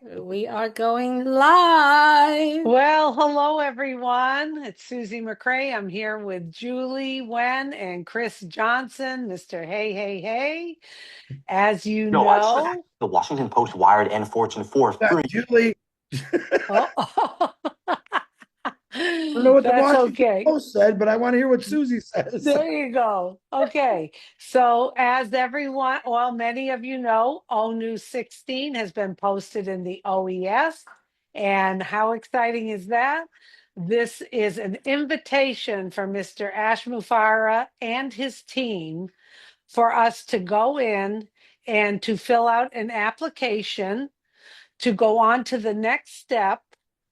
We are going live. Well, hello everyone. It's Susie McCrae. I'm here with Julie Wen and Chris Johnson, Mr. Hey, hey, hey. As you No, I should have know, the Washington Post, Wired, and Fortune for free. Julie, oh, I don't know what the that's Washington okay. Post said, but I want to hear what Susie says. There you go. Okay. So, as everyone, well, many of you know, O News 16 has been posted in the OES. And how exciting is that? This is an invitation for Mr. Ash Mufarah and his team for us to go in and to fill out an application to go on to the next step,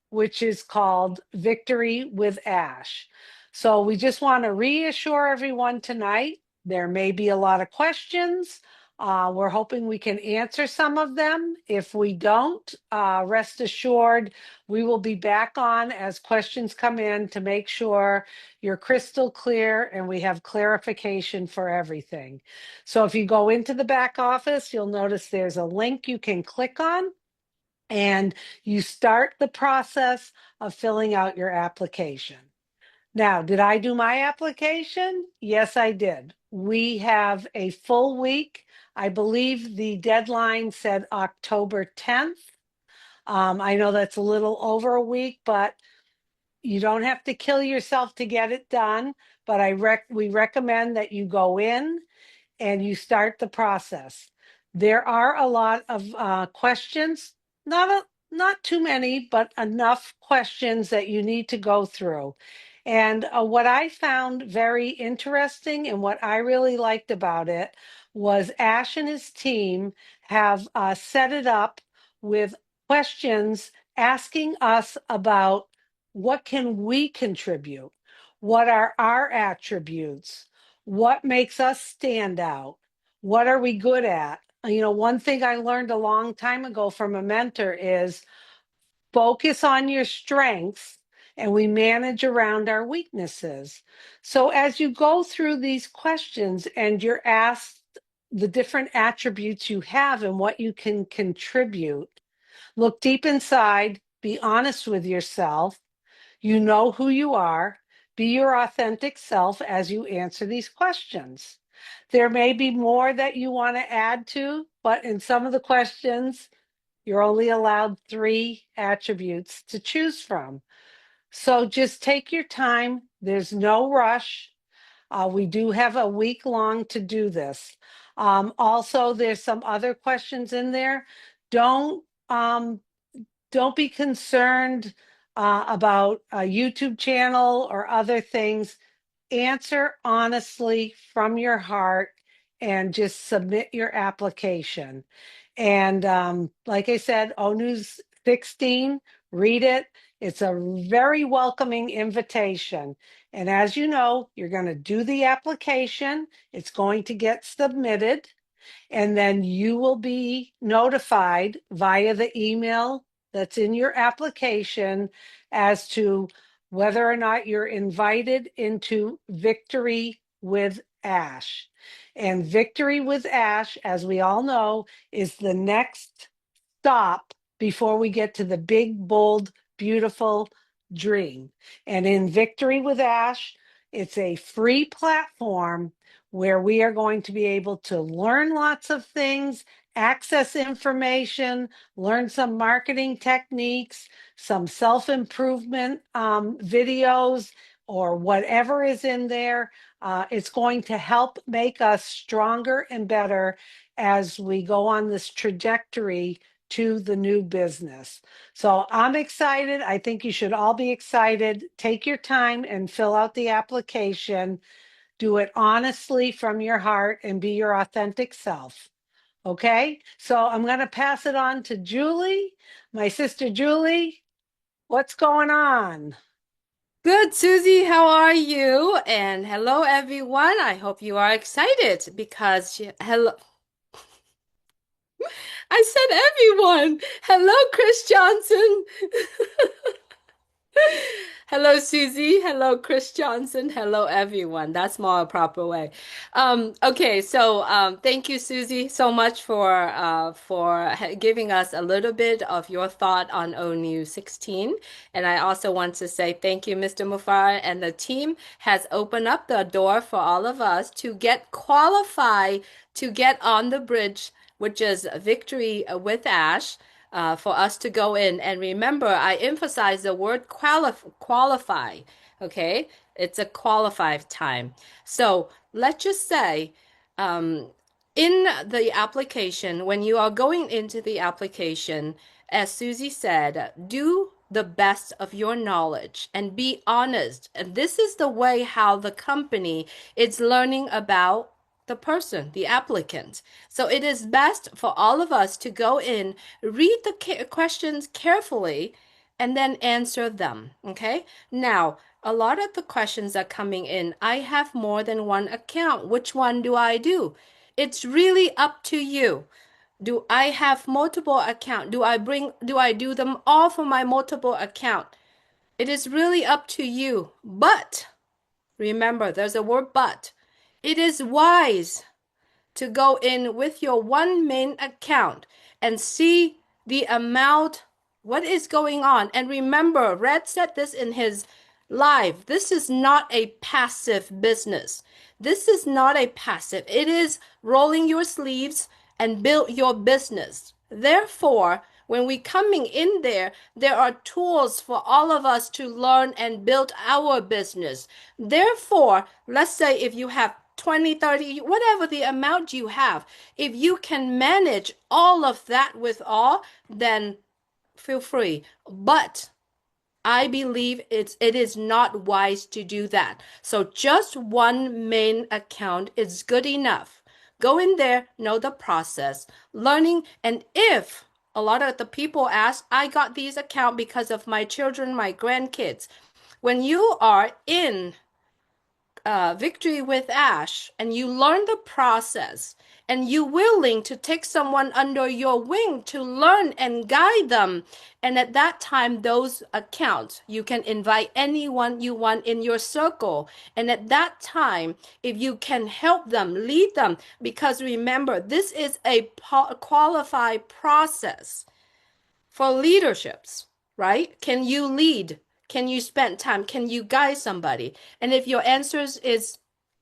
which is called Victory with Ash. So we just want to reassure everyone tonight. There may be a lot of questions. We're hoping we can answer some of them. If we don't, rest assured, we will be back on as questions come in to make sure you're crystal clear and we have clarification for everything. So if you go into the back office, you'll notice there's a link you can click on and you start the process of filling out your application. Now, did I do my application? Yes, I did. We have a full week. I believe the deadline said October 10th. I know that's a little over a week, but you don't have to kill yourself to get it done. But we recommend that you go in and you start the process. There are a lot of questions, not too many, but enough questions that you need to go through. And what I found very interesting and what I really liked about it was Ash and his team have set it up with questions asking us about what can we contribute? What are our attributes? What makes us stand out? What are we good at? One thing I learned a long time ago from a mentor is focus on your strengths and we manage around our weaknesses. So as you go through these questions and you're asked the different attributes you have and what you can contribute, look deep inside, be honest with yourself. You know who you are. Be your authentic self as you answer these questions. There may be more that you want to add to, but in some of the questions, you're only allowed 3 attributes to choose from. So just take your time. There's no rush. We do have a week long to do this. Also, there's some other questions in there. Don't um, don't be concerned about a YouTube channel or other things. Answer honestly from your heart and just submit your application. And like I said, O News 16, read it. It's a very welcoming invitation. And as you know, you're going to do the application, it's going to get submitted. And then you will be notified via the email that's in your application as to whether or not you're invited into Victory with Ash. And Victory with Ash, as we all know, is the next stop before we get to the big, bold, beautiful dream. And in Victory with Ash, it's a free platform where we are going to be able to learn lots of things, access information, learn some marketing techniques, some self improvement videos, or whatever is in there. It's going to help make us stronger and better as we go on this trajectory to the new business. So I'm excited. I think you should all be excited. Take your time and fill out the application. Do it honestly from your heart and be your authentic self. Okay, so I'm going to pass it on to Julie, my sister Julie. What's going on? Good, Susie. How are you? And hello, everyone. I hope you are excited because hello. I said everyone. Hello, Chris Johnson. Hello, Susie. Hello, Chris Johnson. Hello, everyone. That's more a proper way. Okay, so thank you, Susie, so much for giving us a little bit of your thought on ONU 16. And I also want to say thank you, Mr. Mufar, and the team has opened up the door for all of us to get qualified to get on the bridge, which is Victory with Ash, for us to go in. And remember, I emphasize the word qualify. Okay, it's a qualified time. So let's just say, um, in the application, when you are going into the application, as Susie said, do the best of your knowledge and be honest. And this is the way how the company is learning about the person, the applicant. So it is best for all of us to go in, read the questions carefully, and then answer them. Okay. Now, a lot of the questions are coming in. I have more than one account. Which one do I do? It's really up to you. Do I have multiple account? Do I do them all for my multiple account? It is really up to you. But remember, there's a word but. It is wise to go in with your one main account and see the amount, what is going on. And remember, Red said this in his live. This is not a passive business. This is not a passive. It is rolling your sleeves and build your business. Therefore, when we coming in there, there are tools for all of us to learn and build our business. Therefore, let's say if you have 20, 30, whatever the amount you have, if you can manage all of that with all, then feel free. But I believe it is not wise to do that. So just one main account is good enough. Go in there, know the process, learning, and if a lot of the people ask, I got these account because of my children, my grandkids. When you are in Victory with Ash and you learn the process and you willing to take someone under your wing to learn and guide them, and at that time those accounts you can invite anyone you want in your circle, and at that time if you can help them, lead them, because remember, this is a qualified process for leaderships, right? Can you lead? Can you spend time? Can you guide somebody? And if your answers is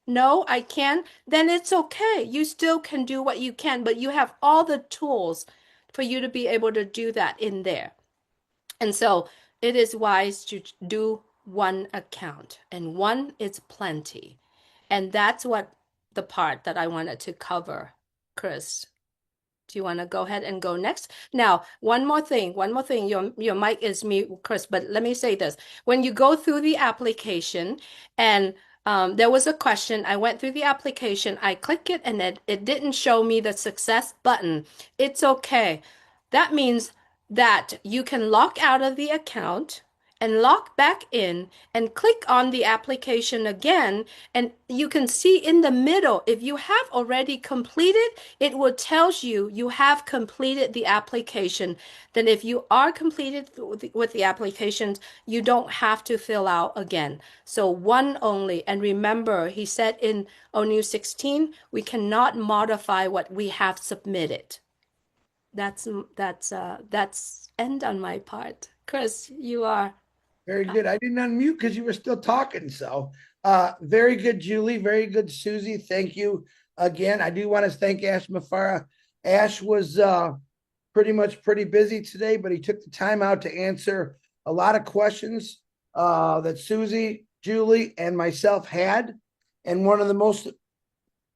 no, I can, then it's okay. You still can do what you can, but you have all the tools for you to be able to do that in there. And so it is wise to do one account, and one is plenty. And that's what the part that I wanted to cover, Chris. Do you want to go ahead and go next? Now, one more thing, one more thing. Your mic is mute, Chris, but let me say this. When you go through the application and there was a question, I went through the application, I click it, and it didn't show me the success button. It's okay. That means that you can log out of the account and log back in and click on the application again, and you can see in the middle, if you have already completed, it will tells you you have completed the application. Then if you are completed with the applications, you don't have to fill out again. So one only. And remember, he said in ONU 16, we cannot modify what we have submitted. That's end on my part. Chris, you are. Very good. I didn't unmute because you were still talking. So very good, Julie. Very good, Susie. Thank you again. I do want to thank Ash Mafara. Ash was pretty busy today, but he took the time out to answer a lot of questions that Susie, Julie, and myself had. And one of the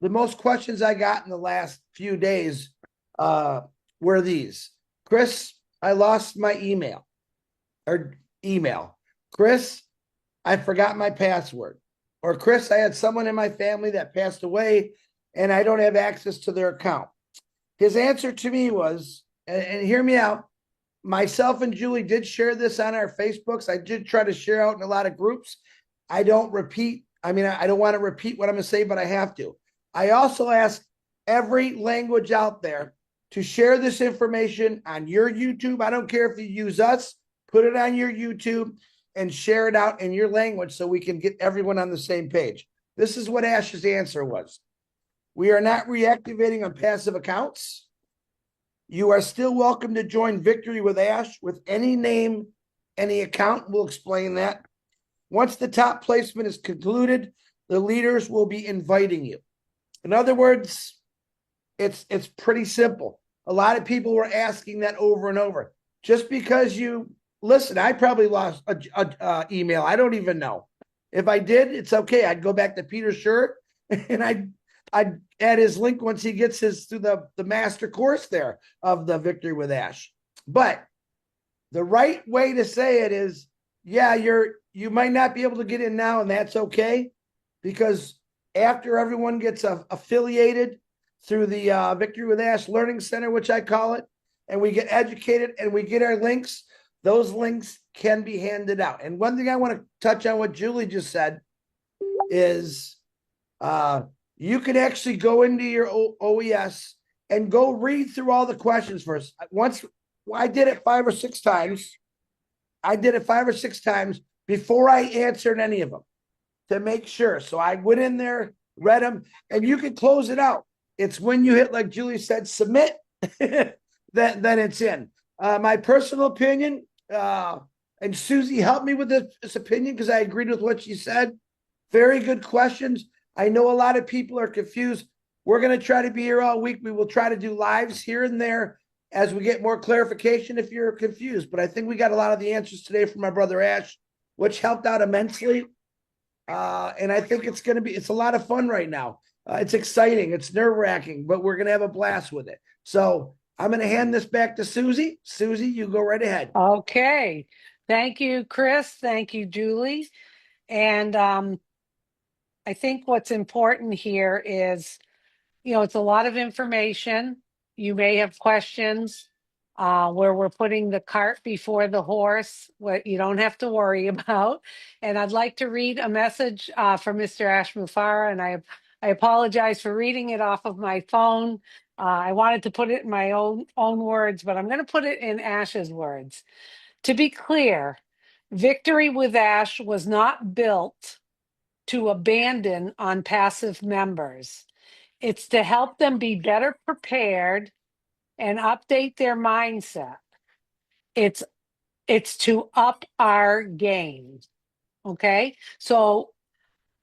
most questions I got in the last few days were these. Chris, I lost my email. Chris, I forgot my password. Or Chris, I had someone in my family that passed away and I don't have access to their account. His answer to me was, and hear me out, myself and Julie did share this on our Facebooks. I did try to share out in a lot of groups. I don't want to repeat what I'm going to say, but I have to. I also asked every language out there to share this information on your YouTube. I don't care if you use us, put it on your YouTube. and share it out in your language so we can get everyone on the same page. This is what Ash's answer was. We are not reactivating Onpassive accounts. You are still welcome to join Victory with Ash with any name, any account. We'll explain that. Once the top placement is concluded, the leaders will be inviting you. In other words, it's pretty simple. A lot of people were asking that over and over. Just because you listen, I probably lost a email. I don't even know. If I did, it's okay. I'd go back to Peter's shirt and I'd add his link once he gets his through the master course there of the Victory with Ash. But the right way to say it is, yeah, you might not be able to get in now, and that's okay, because after everyone gets affiliated through the Victory with Ash Learning Center, which I call it, and we get educated and we get our links, those links can be handed out. And one thing I want to touch on what Julie just said is you can actually go into your OES and go read through all the questions first. Once I did it 5 or 6 times. I did it 5 or 6 times before I answered any of them to make sure. So I went in there, read them, and you can close it out. It's when you hit, like Julie said, submit, that it's in. My personal opinion, and Susie helped me with this opinion because I agreed with what she said. Very good questions. I know a lot of people are confused. We're going to try to be here all week. We will try to do lives here and there as we get more clarification if you're confused. But I think we got a lot of the answers today from my brother Ash, which helped out immensely. And I think it's a lot of fun right now. It's exciting. It's nerve-wracking, but we're going to have a blast with it. So I'm going to hand this back to Susie. Susie, you go right ahead. Okay. Thank you, Chris. Thank you, Julie. And I think what's important here is, it's a lot of information. You may have questions where we're putting the cart before the horse, what you don't have to worry about. And I'd like to read a message from Mr. Ash Mufareh, and I apologize for reading it off of my phone. I wanted to put it in my own words, but I'm going to put it in Ash's words. To be clear, Victory with Ash was not built to abandon Onpassive members. It's to help them be better prepared and update their mindset. It's to up our game. Okay? So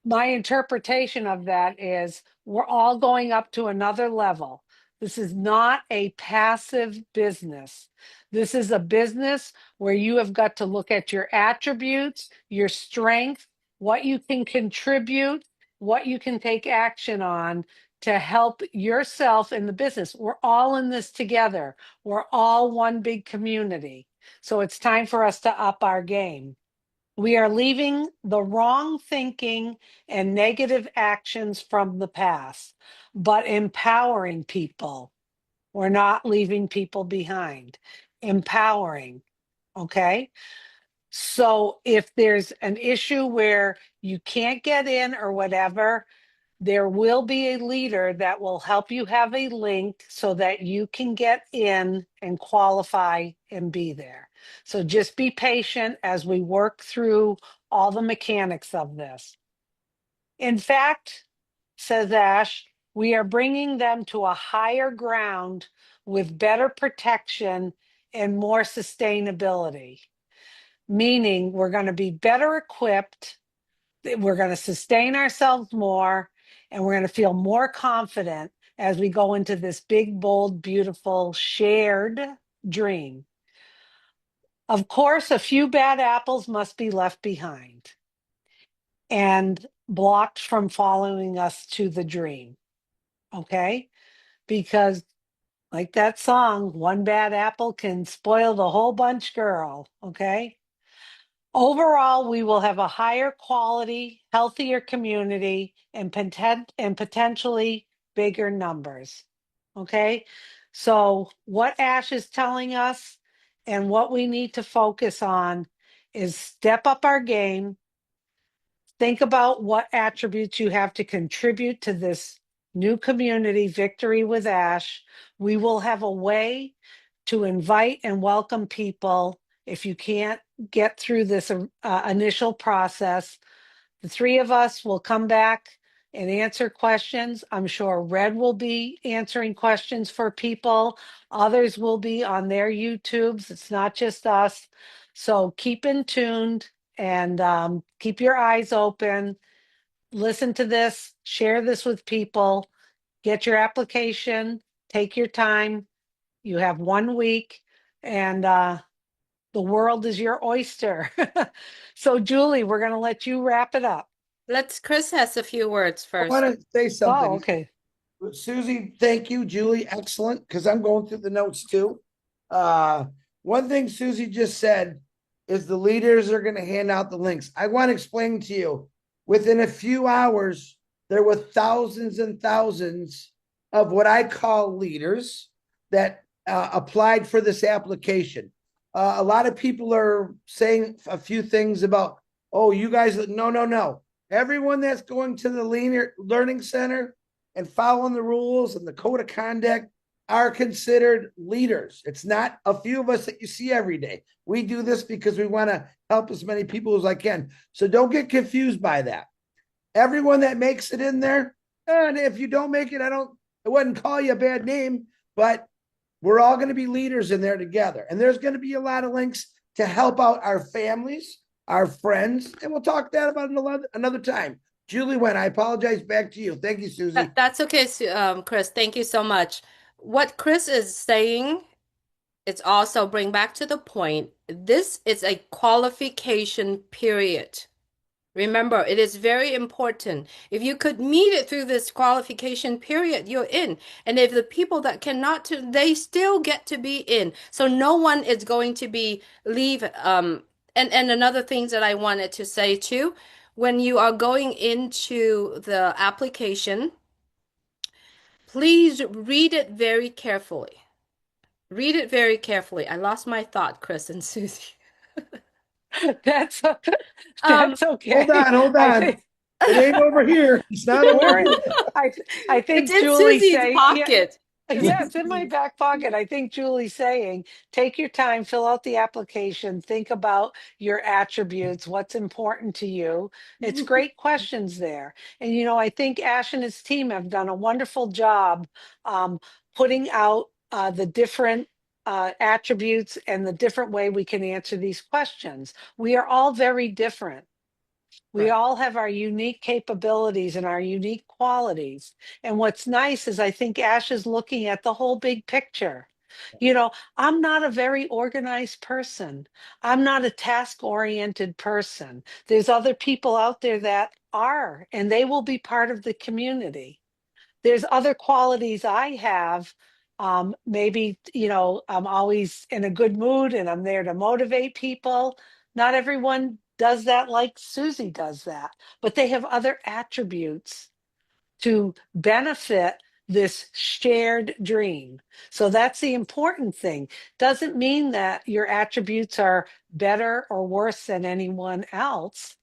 my interpretation of that is we're all going up to another level. This is not a passive business. This is a business where you have got to look at your attributes, your strength, what you can contribute, what you can take action on to help yourself in the business. We're all in this together. We're all one big community. So it's time for us to up our game. We are leaving the wrong thinking and negative actions from the past, but empowering people. We're not leaving people behind. Empowering. Okay. So if there's an issue where you can't get in or whatever, there will be a leader that will help you have a link so that you can get in and qualify and be there. So just be patient as we work through all the mechanics of this. In fact, says Ash, we are bringing them to a higher ground with better protection and more sustainability, meaning we're going to be better equipped, we're going to sustain ourselves more, and we're going to feel more confident as we go into this big, bold, beautiful, shared dream. Of course, a few bad apples must be left behind and blocked from following us to the dream. Okay? Because, like that song, one bad apple can spoil the whole bunch, girl. Okay? Overall, we will have a higher quality, healthier community and potentially bigger numbers. Okay? So, what Ash is telling us and what we need to focus on is step up our game. Think about what attributes you have to contribute to this new community, Victory with Ash. We will have a way to invite and welcome people If you can't get through this initial process, the three of us will come back and answer questions. I'm sure Red will be answering questions for people. Others will be on their YouTubes. It's not just us. So keep in tuned and keep your eyes open. Listen to this, share this with people, get your application, take your time. You have 1 week, and the world is your oyster. So, Julie, we're going to let you wrap it up. Chris has a few words I first. want to say Oh, something. okay. Susie, thank you. Julie, excellent. Because I'm going through the notes too. Uh, One thing Susie just said is the leaders are going to hand out the links. I want to explain to you within a few hours, there were thousands and thousands of what I call leaders that applied for this application. A lot of people are saying a few things about, oh, you guys, no, no, no. Everyone that's going to the learning center and following the rules and the code of conduct are considered leaders. It's not a few of us that you see every day. We do this because we want to help as many people as I can. So don't get confused by that. Everyone that makes it in there, and if you don't make it, I wouldn't call you a bad name, but we're all going to be leaders in there together. And there's going to be a lot of links to help out our families, our friends, and we'll talk that about another time. Julie Wen, I apologize. Back to you. Thank you, Susie. That's okay, Chris. Thank you so much. What Chris is saying, it's also bring back to the point. This is a qualification period. Remember, it is very important. If you could meet it through this qualification period, you're in. And if the people that cannot, they still get to be in. So no one is going to be leave. And another things that I wanted to say too, when you are going into the application, please read it very carefully. Read it very carefully. I lost my thought, Chris and Susie. That's Um, that's okay. Hold I on. think It ain't over here. It's not over we're. here. I it's think in Julie's Susie's saying, yeah. pocket. Yeah, it's in my back pocket. I think Julie's saying, take your time, fill out the application, think about your attributes, what's important to you. It's great questions there. And, I think Ash and his team have done a wonderful job putting out the different attributes and the different way we can answer these questions. We are all very different. We Right. all have our unique capabilities and our unique qualities. And what's nice is I think Ash is looking at the whole big picture. I'm not a very organized person. I'm not a task oriented person. There's other people out there that are, and they will be part of the community. There's other qualities I have. Maybe, I'm always in a good mood and I'm there to motivate people. Not everyone does that like Susie does that, but they have other attributes to benefit this shared dream. So that's the important thing. Doesn't mean that your attributes are better or worse than anyone else.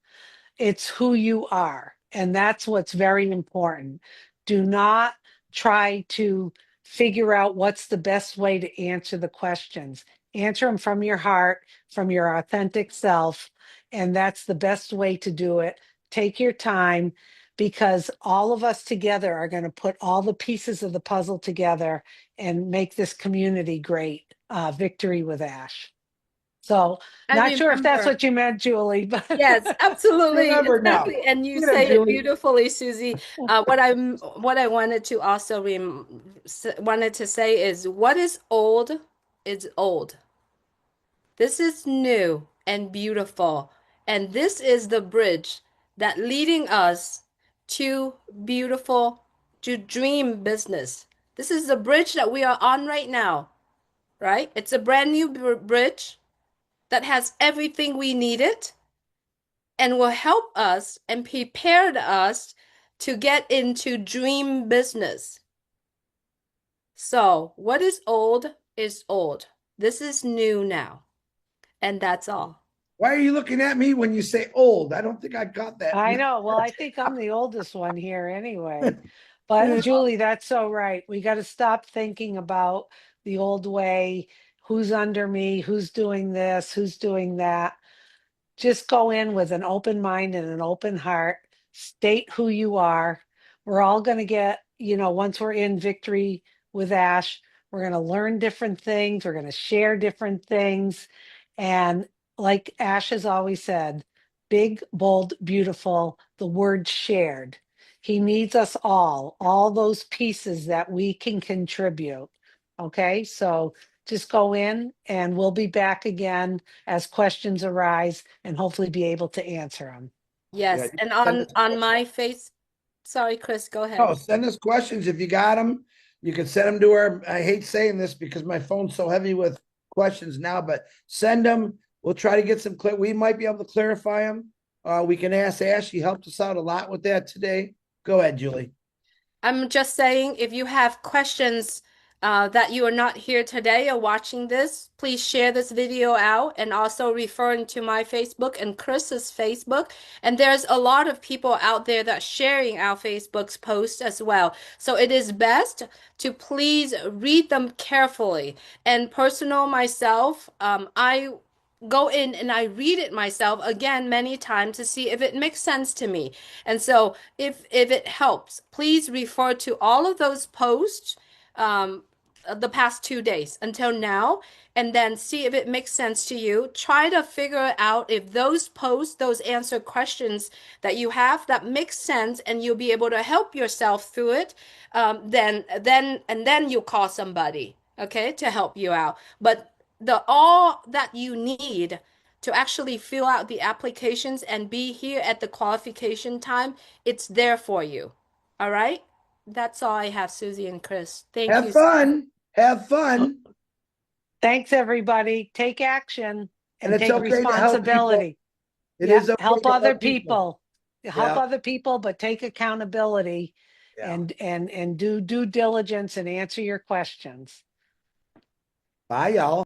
It's who you are. And that's what's very important. Do not try to figure out what's the best way to answer the questions. Answer them from your heart, from your authentic self. And that's the best way to do it. Take your time because all of us together are going to put all the pieces of the puzzle together and make this community great. Victory with Ash. So, I not sure if that's remember. what you meant, Julie, but Yes, You absolutely, never know. exactly. And you Look at say that, it Julie. beautifully, Susie. What I wanted to also wanted to say is what is old. This is new and beautiful. And this is the bridge that leading us to beautiful, to dream business. This is the bridge that we are on right now, right? It's a brand new bridge that has everything we needed and will help us and prepare us to get into dream business. So, what is old is old. This is new now. And that's all. Why are you looking at me when you say old? I don't think I got that. I know. Well, I think I'm the oldest one here anyway. But Julie, that's so right. We got to stop thinking about the old way. who's under me, who's doing this, who's doing that. Just go in with an open mind and an open heart. State who you are. We're all going to get, once we're in victory with Ash, we're going to learn different things. We're going to share different things. And like Ash has always said, big, bold, beautiful, the word shared. He needs us all those pieces that we can contribute. Okay, so just go in and we'll be back again as questions arise and hopefully be able to answer them. Yeah, Yes, you and can send us on my face, sorry, Chris, go ahead. Oh, send us questions if you got them. You can send them to our. I hate saying this because my phone's so heavy with questions now, but send them. We'll try to get some clear. We might be able to clarify them. We can ask Ash. She helped us out a lot with that today. Go ahead, Julie. I'm just saying, if you have questions that you are not here today or watching this, please share this video out and also referring to my Facebook and Chris's Facebook. And there's a lot of people out there that sharing our Facebook's post as well. So it is best to please read them carefully. And personal myself, I go in and I read it myself again many times to see if it makes sense to me. And so if it helps, please refer to all of those posts um, the past 2 days until now, and then see if it makes sense to you. Try to figure out if those posts, those answer questions that you have that makes sense, and you'll be able to help yourself through it. Then you call somebody, okay, to help you out. But the all that you need to actually fill out the applications and be here at the qualification time, it's there for you. All right? That's all I have, Susie and Chris. Thank Have you. fun. Have fun. Thanks, everybody. Take action And and it's take okay to help people. responsibility. It Yeah, is okay help to other help people. people. Help Yeah. other people, but take accountability Yeah. and do due diligence and answer your questions. Bye, y'all.